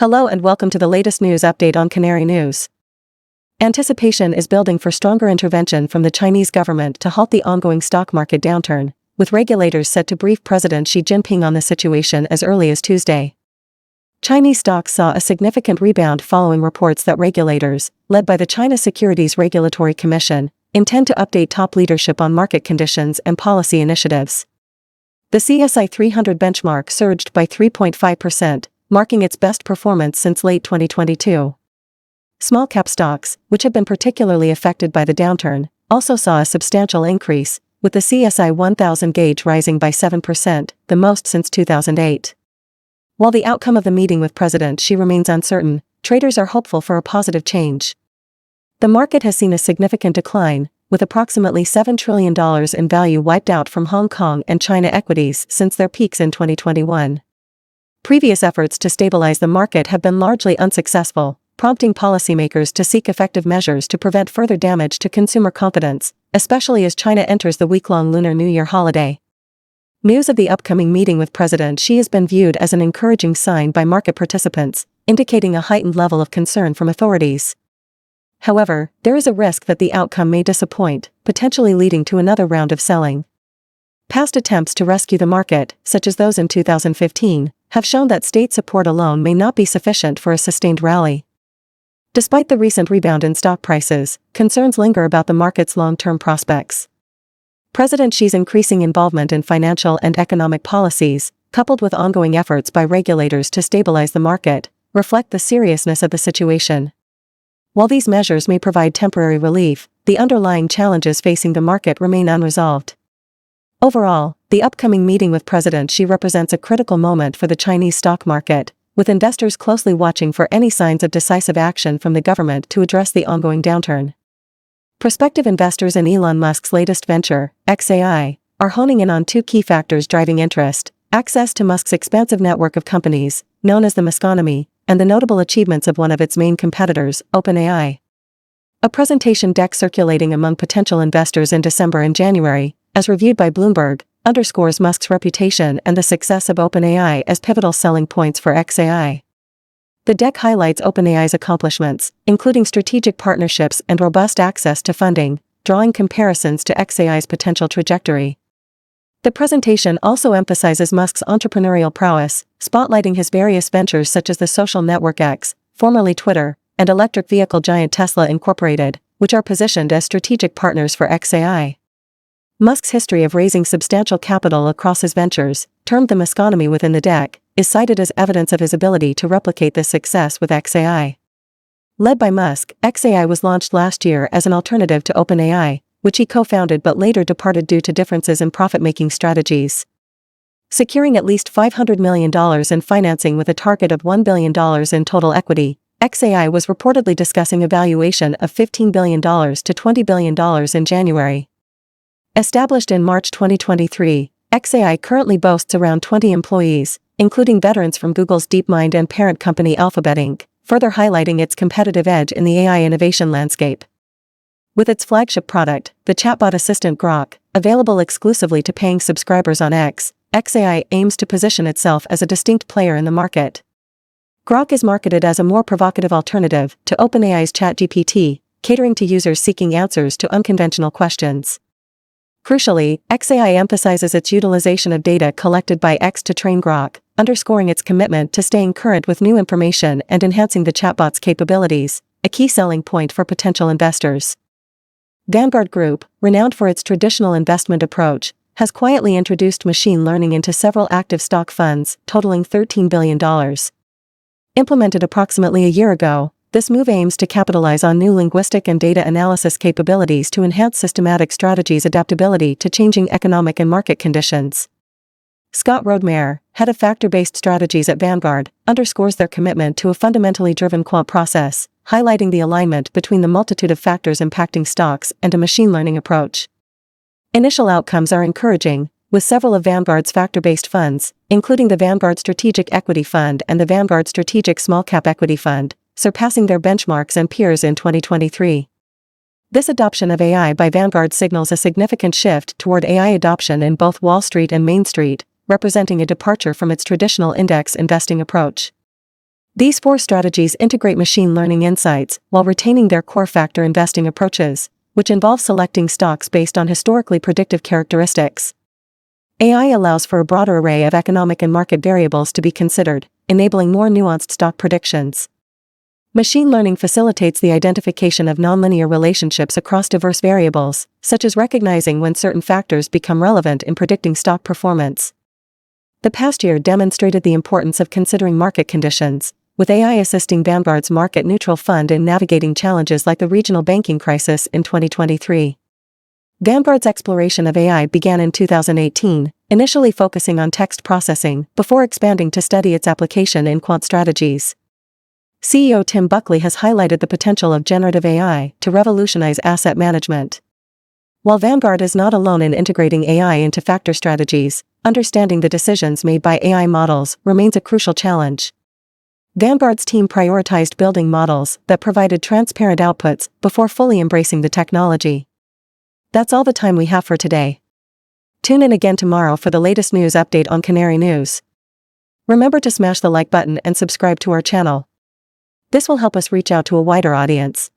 Hello and welcome to the latest news update on Canary News. Anticipation is building for stronger intervention from the Chinese government to halt the ongoing stock market downturn, with regulators set to brief President Xi Jinping on the situation as early as Tuesday. Chinese stocks saw a significant rebound following reports that regulators, led by the China Securities Regulatory Commission, intend to update top leadership on market conditions and policy initiatives. The CSI 300 benchmark surged by 3.5%, marking its best performance since late 2022. Small-cap stocks, which have been particularly affected by the downturn, also saw a substantial increase, with the CSI 1000 gauge rising by 7%, the most since 2008. While the outcome of the meeting with President Xi remains uncertain, traders are hopeful for a positive change. The market has seen a significant decline, with approximately $7 trillion in value wiped out from Hong Kong and China equities since their peaks in 2021. Previous efforts to stabilize the market have been largely unsuccessful, prompting policymakers to seek effective measures to prevent further damage to consumer confidence, especially as China enters the week-long Lunar New Year holiday. News of the upcoming meeting with President Xi has been viewed as an encouraging sign by market participants, indicating a heightened level of concern from authorities. However, there is a risk that the outcome may disappoint, potentially leading to another round of selling. Past attempts to rescue the market, such as those in 2015, have shown that state support alone may not be sufficient for a sustained rally. Despite the recent rebound in stock prices, concerns linger about the market's long-term prospects. President Xi's increasing involvement in financial and economic policies, coupled with ongoing efforts by regulators to stabilize the market, reflect the seriousness of the situation. While these measures may provide temporary relief, the underlying challenges facing the market remain unresolved. Overall, the upcoming meeting with President Xi represents a critical moment for the Chinese stock market, with investors closely watching for any signs of decisive action from the government to address the ongoing downturn. Prospective investors in Elon Musk's latest venture, xAI, are honing in on two key factors driving interest: access to Musk's expansive network of companies, known as the Muskonomy, and the notable achievements of one of its main competitors, OpenAI. A presentation deck circulating among potential investors in December and January, as reviewed by Bloomberg, underscores Musk's reputation and the success of OpenAI as pivotal selling points for xAI. The deck highlights OpenAI's accomplishments, including strategic partnerships and robust access to funding, drawing comparisons to xAI's potential trajectory. The presentation also emphasizes Musk's entrepreneurial prowess, spotlighting his various ventures such as the social network X, formerly Twitter, and electric vehicle giant Tesla Incorporated, which are positioned as strategic partners for xAI. Musk's history of raising substantial capital across his ventures, termed the Muskonomy within the deck, is cited as evidence of his ability to replicate this success with xAI. Led by Musk, xAI was launched last year as an alternative to OpenAI, which he co-founded but later departed due to differences in profit-making strategies. Securing at least $500 million in financing with a target of $1 billion in total equity, xAI was reportedly discussing a valuation of $15 billion to $20 billion in January. Established in March 2023, xAI currently boasts around 20 employees, including veterans from Google's DeepMind and parent company Alphabet Inc., further highlighting its competitive edge in the AI innovation landscape. With its flagship product, the chatbot assistant Grok, available exclusively to paying subscribers on X, xAI aims to position itself as a distinct player in the market. Grok is marketed as a more provocative alternative to OpenAI's ChatGPT, catering to users seeking answers to unconventional questions. Crucially, xAI emphasizes its utilization of data collected by X to train Grok, underscoring its commitment to staying current with new information and enhancing the chatbot's capabilities, a key selling point for potential investors. Vanguard Group, renowned for its traditional investment approach, has quietly introduced machine learning into several active stock funds, totaling $13 billion. Implemented approximately a year ago, this move aims to capitalize on new linguistic and data analysis capabilities to enhance systematic strategies' adaptability to changing economic and market conditions. Scott Roadmare, head of factor-based strategies at Vanguard, underscores their commitment to a fundamentally driven quant process, highlighting the alignment between the multitude of factors impacting stocks and a machine learning approach. Initial outcomes are encouraging, with several of Vanguard's factor-based funds, including the Vanguard Strategic Equity Fund and the Vanguard Strategic Small Cap Equity Fund, surpassing their benchmarks and peers in 2023. This adoption of AI by Vanguard signals a significant shift toward AI adoption in both Wall Street and Main Street, representing a departure from its traditional index investing approach. These 4 strategies integrate machine learning insights while retaining their core factor investing approaches, which involve selecting stocks based on historically predictive characteristics. AI allows for a broader array of economic and market variables to be considered, enabling more nuanced stock predictions. Machine learning facilitates the identification of nonlinear relationships across diverse variables, such as recognizing when certain factors become relevant in predicting stock performance. The past year demonstrated the importance of considering market conditions, with AI assisting Vanguard's market-neutral fund in navigating challenges like the regional banking crisis in 2023. Vanguard's exploration of AI began in 2018, initially focusing on text processing, before expanding to study its application in quant strategies. CEO Tim Buckley has highlighted the potential of generative AI to revolutionize asset management. While Vanguard is not alone in integrating AI into factor strategies, understanding the decisions made by AI models remains a crucial challenge. Vanguard's team prioritized building models that provided transparent outputs before fully embracing the technology. That's all the time we have for today. Tune in again tomorrow for the latest news update on Canary News. Remember to smash the like button and subscribe to our channel. This will help us reach out to a wider audience.